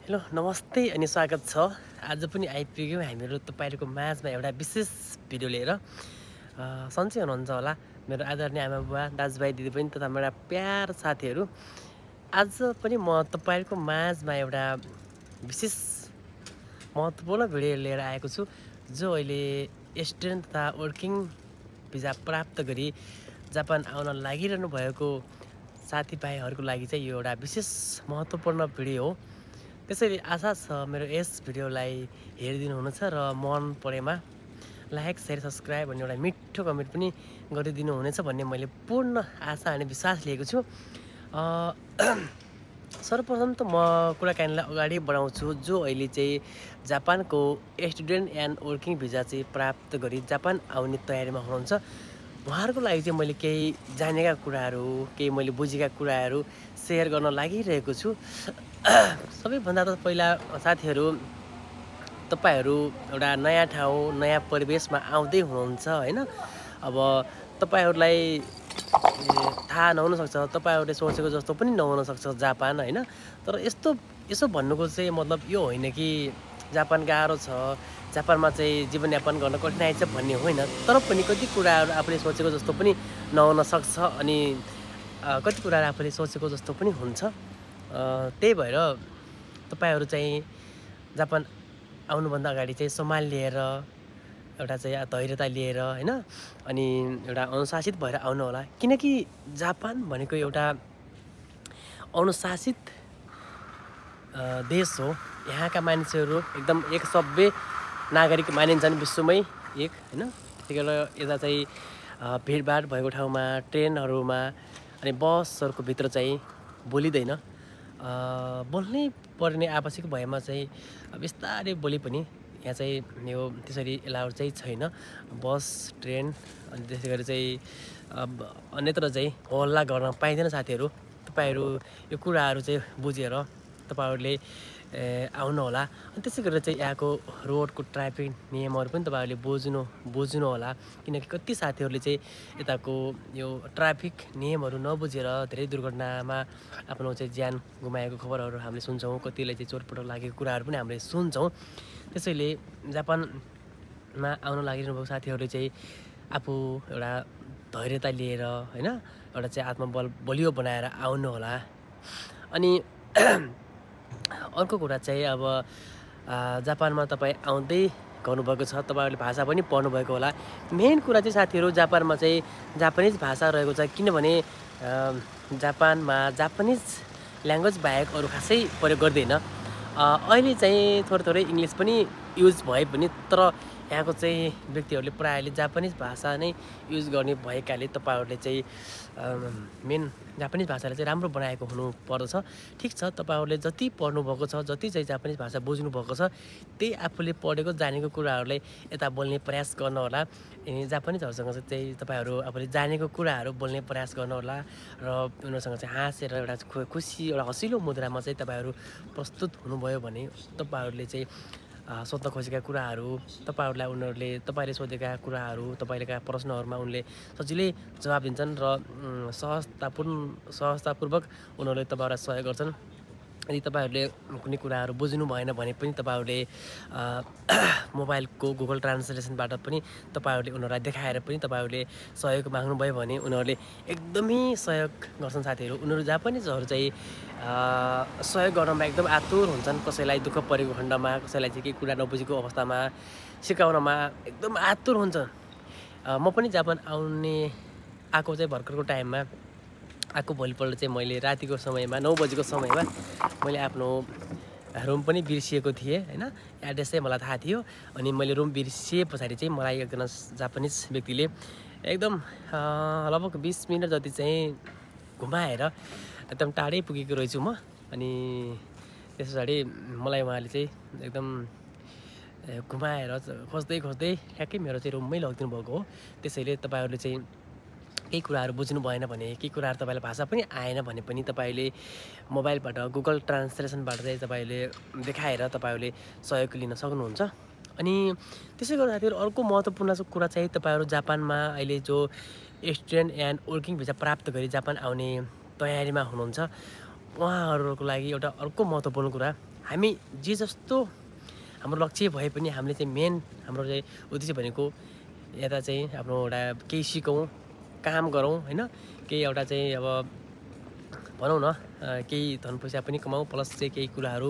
Hello नमस्ते अनि स्वागत छ। आज पनि आइपुग्यौँ हामीहरू तपाईँहरूको माझमा एउटा विशेष भिडियो लिएर। सन्चै हुनुहुन्छ होला मेरो आदरणीय आमा बुवा दाजुभाइ दिदीबहिनी तथा मेरा प्यार साथीहरू। आज पनि म तपाईँहरूको माझमा एउटा विशेष महत्त्वपूर्ण भिडियो लिएर आएको छु, जो अहिले स्टुडेन्ट तथा वर्किङ भिजा प्राप्त गरी जापान आउन लागिरहनु भएको साथीभाइहरूको लागि चाहिँ यो एउटा विशेष महत्त्वपूर्ण भिडियो हो। त्यसैले आशा छ मेरो यस भिडियोलाई हेरिदिनु हुनेछ र मन परेमा लाइक शेयर सब्सक्राइब भन्ने एउटा मिठो कमेन्ट पनि गरिदिनु हुनेछ भन्ने मैले पूर्ण आशा अनि विश्वास लिएको छु। सर्वप्रथम त म कुराकानीलाई अगाडि बढाउँछु, जो अहिले चाहिँ जापानको स्टुडेन्ट एन्ड वर्किङ भिजा चाहिँ प्राप्त गरी जापान आउने तयारीमा हुनुहुन्छ। उहाँहरूको लागि चाहिँ मैले केही जानेका कुराहरू, केही मैले बुझेका कुराहरू सेयर गर्न लागिरहेको छु। सबैभन्दा त पहिला साथीहरू, तपाईँहरू एउटा नयाँ ठाउँ नयाँ परिवेशमा आउँदै हुनुहुन्छ होइन। अब तपाईँहरूलाई थाहा नहुनसक्छ, तपाईँहरूले सोचेको जस्तो पनि नहुनसक्छ जापान होइन। तर यसो भन्नुको चाहिँ मतलब यो होइन कि जापान गाह्रो छ, जापानमा चाहिँ जीवनयापन गर्न कठिनाइ छ भन्ने होइन। तर पनि कति कुराहरू आफूले सोचेको जस्तो पनि नहुन सक्छ अनि कति कुराहरू आफूले सोचेको जस्तो पनि हुन्छ। त्यही भएर तपाईँहरू चाहिँ जापान आउनुभन्दा अगाडि चाहिँ सम्मान लिएर एउटा चाहिँ धैर्यता लिएर होइन अनि एउटा अनुशासित भएर आउनु होला। किनकि जापान भनेको एउटा अनुशासित देश हो। यहाँका मानिसहरू एकदम एक सभ्य नागरिक मानिन्छन् विश्वमै एक होइन। त्यतिखेर यता चाहिँ भिडभाड भएको ठाउँमा ट्रेनहरूमा अनि बसहरूको भित्र चाहिँ बोलिँदैन। बोल्नै पर्ने आवश्यक भएमा चाहिँ बिस्तारै बोले पनि यहाँ चाहिँ यो त्यसरी एलाउड चाहिँ छैन। बस ट्रेन अनि त्यसै गरी चाहिँ अन्यत्र चाहिँ हल्ला गर्न पाइँदैन। साथीहरू तपाईँहरू यो कुराहरू चाहिँ बुझेर तपाईँहरूले आउनु होला। अनि त्यसै गरेर चाहिँ यहाँको रोडको ट्राफिक नियमहरू पनि तपाईँहरूले बुझ्नु होला। किनकि कति साथीहरूले चाहिँ यताको यो ट्राफिक नियमहरू नबुझेर धेरै दुर्घटनामा आफ्नो चाहिँ ज्यान गुमाएको खबरहरू हामीले सुन्छौँ। कतिलाई चाहिँ चोटपटक लागेको कुराहरू पनि हामीले सुन्छौँ। त्यसैले जापानमा आउन लागिरहनु भएको साथीहरूले चाहिँ आफू एउटा धैर्यता लिएर होइन एउटा चाहिँ आत्मबल बलियो बनाएर आउनु होला। अनि अर्को कुरा चाहिँ अब जापानमा तपाईँ आउँदै गर्नुभएको छ, तपाईँहरूले भाषा पनि पढ्नुभएको होला। मेन कुरा चाहिँ साथीहरू जापानमा चाहिँ जापानिज भाषा रहेको छ। किनभने जापानमा जापानिज ल्याङ्ग्वेज बाहेक अरू खासै प्रयोग गर्दैन। अहिले चाहिँ थोरै इङ्ग्लिस पनि युज भए पनि तर यहाँको चाहिँ व्यक्तिहरूले प्रायःले जापानिज भाषा नै युज गर्ने भएकाले तपाईँहरूले चाहिँ मेन जापानिज भाषालाई चाहिँ राम्रो बनाएको हुनुपर्दछ। ठिक छ, तपाईँहरूले जति पढ्नुभएको छ, जति चाहिँ जापानिज भाषा बुझ्नुभएको छ, त्यही आफूले पढेको जानेको कुराहरूलाई यता बोल्ने प्रयास गर्नु होला। जापानिजहरूसँग चाहिँ तपाईँहरू आफूले जानेको कुराहरू बोल्ने प्रयास गर्नु होला र उनीहरूसँग चाहिँ हाँसेर एउटा खुसी एउटा हँसिलो मुद्रामा चाहिँ तपाईँहरू प्रस्तुत हुनुभयो भने तपाईँहरूले चाहिँ सोध्न खोजेका कुराहरू तपाईँले सोधेका कुराहरू तपाईँका प्रश्नहरूमा उनले सजिलै जवाब दिन्छन् र सहजतापूर्वक उनीहरूले तपाईँहरूलाई सहयोग गर्छन्। यदि तपाईँहरूले कुनै कुराहरू बुझ्नु भएन भने पनि तपाईँहरूले मोबाइलको गुगल ट्रान्सलेसनबाट पनि तपाईँहरूले उनीहरूलाई देखाएर पनि तपाईँहरूले सहयोग माग्नुभयो भने उनीहरूले एकदमै सहयोग गर्छन्। साथीहरू उनीहरू जापानिजहरू चाहिँ सहयोग गर्नमा एकदम आतुर हुन्छन्। कसैलाई दुःख परेको खण्डमा, कसैलाई चाहिँ केही कुरा नबुझेको अवस्थामा सिकाउनमा एकदम आतुर हुन्छ। म पनि जापान आएको चाहिँ भर्खरको टाइममा आएको भोलिपल्ट चाहिँ मैले रातिको समयमा 9 बजेको समयमा मैले आफ्नो रुम पनि बिर्सिएको थिएँ होइन। एड्रेस चाहिँ मलाई थाहा थियो अनि मैले रुम बिर्सिए पछाडि चाहिँ मलाई एकजना जापानिज व्यक्तिले एकदम लगभग 20 मिनट जति चाहिँ घुमाएर एकदम टाढै पुगेको रहेछु म। अनि त्यस पछाडि मलाई उहाँले चाहिँ एकदम घुमाएर खोज्दै ठ्याक्कै मेरो चाहिँ रुममै लगिदिनु भएको हो। त्यसैले तपाईँहरूले चाहिँ केही कुराहरू बुझ्नु भएन भने, केही कुराहरू तपाईँलाई भाषा पनि आएन भने पनि तपाईँले मोबाइलबाट गुगल ट्रान्सलेसनबाट चाहिँ तपाईँले देखाएर तपाईँहरूले सहयोग लिन सक्नुहुन्छ। अनि त्यसै गर्दा साथीहरू अर्को महत्त्वपूर्ण कुरा चाहिँ तपाईँहरू जापानमा अहिले जो स्टुडेन्ट एन्ड वर्किङ भिजा प्राप्त गरी जापान आउने तयारीमा हुनुहुन्छ उहाँहरूको लागि एउटा अर्को महत्त्वपूर्ण कुरा, हामी जे जस्तो हाम्रो लक्ष्य भए पनि हामीले चाहिँ मेन हाम्रो चाहिँ उद्देश्य भनेको यता चाहिँ आफ्नो एउटा केही सिकौँ, काम गरौँ होइन, केही एउटा चाहिँ अब भनौँ न केही धन पैसा पनि कमाउँ, प्लस चाहिँ केही कुराहरू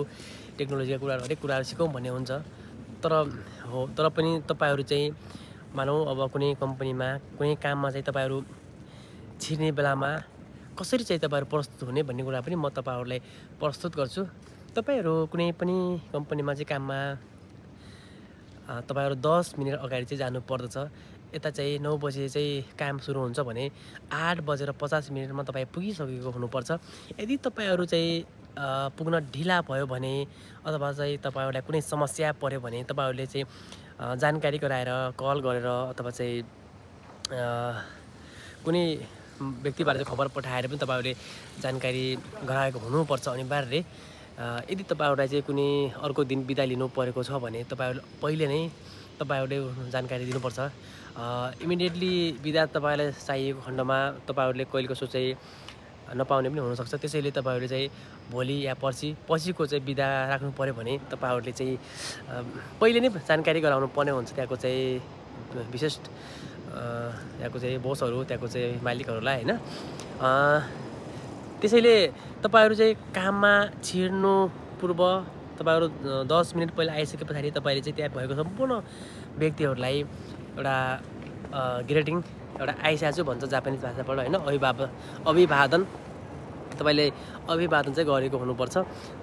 टेक्नोलोजीका कुराहरू हरेक कुराहरू सिकौँ भन्ने हुन्छ। तर पनि तपाईँहरू चाहिँ मानौँ अब कुनै कम्पनीमा कुनै काममा चाहिँ तपाईँहरू छिर्ने बेलामा कसरी चाहिँ तपाईँहरू प्रस्तुत हुने भन्ने कुरा पनि म तपाईँहरूलाई प्रस्तुत गर्छु। तपाईँहरू कुनै पनि कम्पनीमा चाहिँ काममा तपाईँहरू 10 मिनट अगाडि चाहिँ जानु पर्दछ। यता चाहिँ 9 बजे चाहिँ काम सुरु हुन्छ भने 8:50 तपाईँ पुगिसकेको हुनुपर्छ। यदि तपाईँहरू चाहिँ पुग्न ढिला भयो भने अथवा चाहिँ तपाईँहरूलाई कुनै समस्या पर्यो भने तपाईँहरूले चाहिँ जानकारी गराएर कल गरेर अथवा चाहिँ कुनै व्यक्तिबाट चाहिँ खबर पठाएर पनि तपाईँहरूले जानकारी गराएको हुनुपर्छ अनिवार्य। यदि तपाईँहरूलाई चाहिँ कुनै अर्को दिन बिदा लिनु परेको छ भने तपाईँहरूले पहिले नै तपाईँहरूले जानकारी दिनुपर्छ। इमिडिएटली बिदा तपाईँलाई चाहिएको खण्डमा तपाईँहरूले कहिले कसो चाहिँ नपाउने पनि हुनसक्छ। त्यसैले तपाईँहरूले चाहिँ भोलि या पछिको चाहिँ बिदा राख्नु पऱ्यो भने तपाईँहरूले चाहिँ पहिले नै जानकारी गराउनु पर्ने हुन्छ त्यहाँको चाहिँ विशेष त्यहाँको चाहिँ बोसहरू, त्यहाँको चाहिँ मालिकहरूलाई होइन। त्यसैले तपाईँहरू चाहिँ काममा छिर्नु पूर्व तपाईँहरू 10 मिनट पहिला आइसके पछाडि तपाईँले चाहिँ त्यहाँ भएको सम्पूर्ण व्यक्तिहरूलाई एउटा ग्रेटिङ, एउटा आइसाजु भन्छ जापानिज भाषाबाट होइन, अभिवादन तपाईँले अभिवादन चाहिँ गरेको हुनुपर्छ।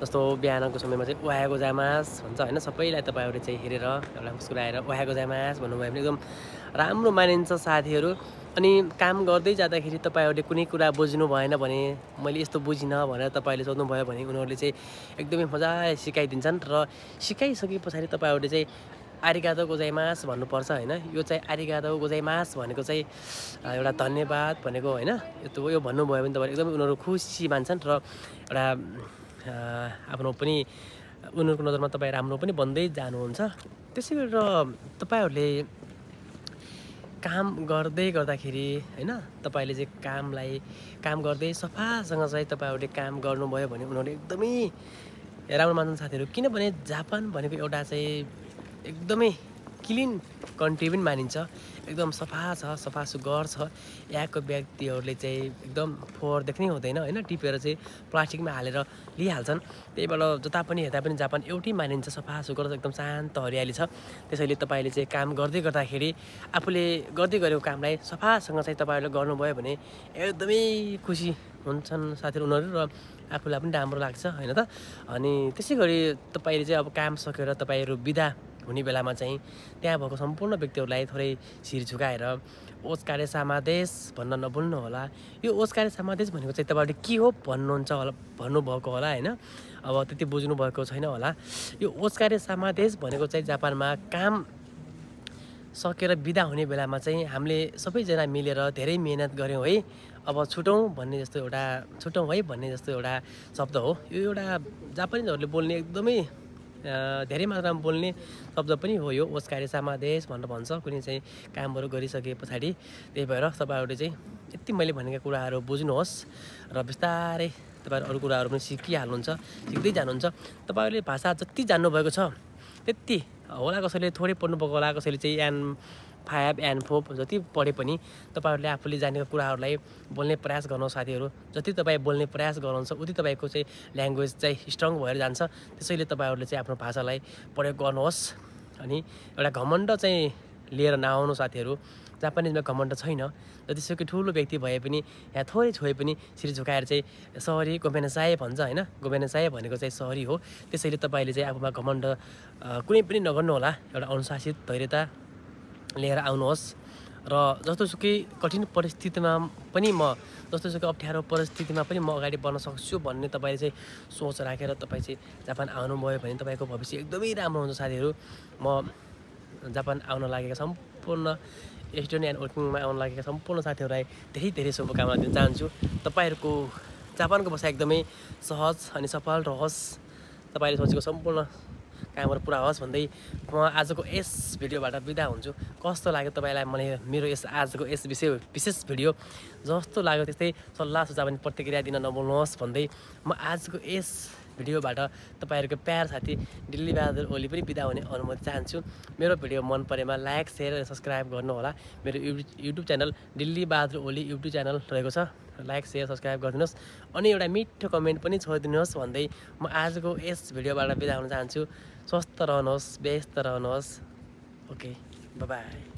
जस्तो बिहानको समयमा चाहिँ ओहायो गोजाइमास भन्छ होइन, सबैलाई तपाईँहरूले चाहिँ हेरेर एउटा मुस्कुराएर ओहायो गोजाइमास भन्नुभयो भने एकदम राम्रो मानिन्छ साथीहरू। अनि काम गर्दै जाँदाखेरि तपाईँहरूले कुनै कुरा बुझ्नु भएन भने मैले यस्तो बुझिनँ भनेर तपाईँहरूले सोध्नुभयो भने उनीहरूले चाहिँ एकदमै मजाले सिकाइदिन्छन्। र सिकाइसके पछाडि तपाईँहरूले चाहिँ आरिगातो गोजाइमास भन्नुपर्छ होइन। यो चाहिँ आरिगातो गोजाइमास भनेको चाहिँ एउटा धन्यवाद भनेको होइन। यो भन्नुभयो भने तपाईँहरू एकदमै उनीहरू खुसी मान्छन् र एउटा आफ्नो पनि उनीहरूको नजरमा तपाईँ राम्रो पनि भन्दै जानुहुन्छ। त्यसै गरेर तपाईँहरूले काम गर्दाखेरि होइन तपाईँले चाहिँ काम गर्दै सफासँग चाहिँ तपाईँहरूले काम गर्नुभयो भने उनीहरूले एकदमै राम्रो मान्छन् साथीहरू। किनभने जापान भनेको एउटा चाहिँ एकदमै क्लिन कन्ट्री पनि मानिन्छ, एकदम सफा छ, सफा सुग्घर छ। यहाँको व्यक्तिहरूले चाहिँ एकदम फोहोर देख्नै हुँदैन होइन, टिपेर चाहिँ प्लास्टिकमा हालेर लिइहाल्छन्। त्यही भएर जता पनि हेर्दा पनि जापान एउटै मानिन्छ, सफा सुग्घर एकदम शान्त हरियाली छ। त्यसैले तपाईँले चाहिँ काम गर्दाखेरि आफूले गर्दै गरेको कामलाई सफासँग चाहिँ तपाईँहरूले गर्नुभयो भने एकदमै खुसी हुन्छन् साथीहरू उनीहरू र आफूलाई पनि राम्रो लाग्छ होइन त। अनि त्यसै गरी तपाईँले चाहिँ अब काम सकेर तपाईँहरू बिदा हुने बेलामा चाहिँ त्यहाँ भएको सम्पूर्ण व्यक्तिहरूलाई थोरै शिर झुकाएर ओस्कारे सामादेश भन्न नभुल्नु होला। यो ओस्कारे सामादेश भनेको चाहिँ तपाईँहरूले के हो भन्नुभएको होला होइन, अब त्यति बुझ्नुभएको छैन होला। यो ओस्कारे सामादेश भनेको चाहिँ जापानमा काम सकेर बिदा हुने बेलामा चाहिँ हामीले सबैजना मिलेर धेरै मेहनत गऱ्यौँ है, अब छुटौँ भन्ने जस्तो एउटा शब्द हो। यो एउटा जापानिजहरूले बोल्ने एकदमै धेरै मात्रामा बोल्ने शब्द पनि हो यो ओस्कारे सामादेश भनेर भन्छ कुनै चाहिँ कामहरू गरिसके पछाडि। त्यही भएर तपाईँहरूले चाहिँ यति मैले भनेका कुराहरू बुझ्नुहोस् र बिस्तारै तपाईँहरू अरू कुराहरू पनि सिक्दै जानुहुन्छ। तपाईँहरूले भाषा जति जान्नुभएको छ त्यति होला, कसैले थोरै पढ्नुभएको होला, कसैले चाहिँ N5 N4 जति पढे पनि तपाईँहरूले आफूले जानेको कुराहरूलाई बोल्ने प्रयास गर्नुहोस् साथीहरू। जति तपाईँ बोल्ने प्रयास गर्नुहुन्छ उति तपाईँको चाहिँ ल्याङ्ग्वेज चाहिँ स्ट्रङ भएर जान्छ। त्यसैले तपाईँहरूले चाहिँ आफ्नो भाषालाई प्रयोग गर्नुहोस्। अनि एउटा घमण्ड चाहिँ लिएर नआउनु साथीहरू। जापानिजमा घमण्ड छैन, जतिसुकै ठुलो व्यक्ति भए पनि यहाँ थोरै छोए पनि शिर झुकाएर चाहिँ सरी गोमेनसाई भन्छ होइन, गोमेनसाई भनेको चाहिँ सरी हो। त्यसैले तपाईँले चाहिँ आफूमा घमण्ड कुनै पनि नगर्नु होला, एउटा अनुशासित धैर्यता लिएर आउनुहोस्। र जस्तोसुकै कठिन परिस्थितिमा पनि जस्तोसुकै अप्ठ्यारो परिस्थितिमा पनि म अगाडि बढ्न सक्छु भन्ने तपाईँले चाहिँ सोच राखेर तपाईँ चाहिँ जापान आउनुभयो भने तपाईँको भविष्य एकदमै राम्रो हुन्छ साथीहरू। म जापान आउन लागेका सम्पूर्ण स्टुडेन्ट एन्ड वर्किङमा आउन लागेका सम्पूर्ण साथीहरूलाई धेरै धेरै शुभकामना दिन चाहन्छु। तपाईँहरूको जापानको भाषा एकदमै सहज अनि सफल रहोस्। तपाईँले सोचेको सम्पूर्ण कामहरू पुरा होस् भन्दै म आजको यस भिडियोबाट बिदा हुन्छु। कस्तो लाग्यो तपाईँलाई मेरो आजको यस विशेष भिडियो जस्तो लाग्यो त्यस्तै सल्लाह सुझाव पनि प्रतिक्रिया दिन नभुल्नुहोस् भन्दै म आजको यस भिडियोबाट तपाईँहरूको प्यार साथी दिल्ली बहादुर ओली पनि बिदा हुने अनुमति चाहन्छु। मेरो भिडियो मन परेमा लाइक सेयर र सब्सक्राइब गर्नुहोला। मेरो YouTube channel Dilli Bahadur Oli YouTube channel रहेको छ, लाइक सेयर सब्सक्राइब गरिदिनुहोस् अनि एउटा मिठो कमेन्ट पनि छोडिदिनुहोस् भन्दै म आजको यस भिडियोबाट बिदा हुन चाहन्छु। स्वस्थ रहनुहोस्, व्यस्त रहनुहोस्। Okay, by by.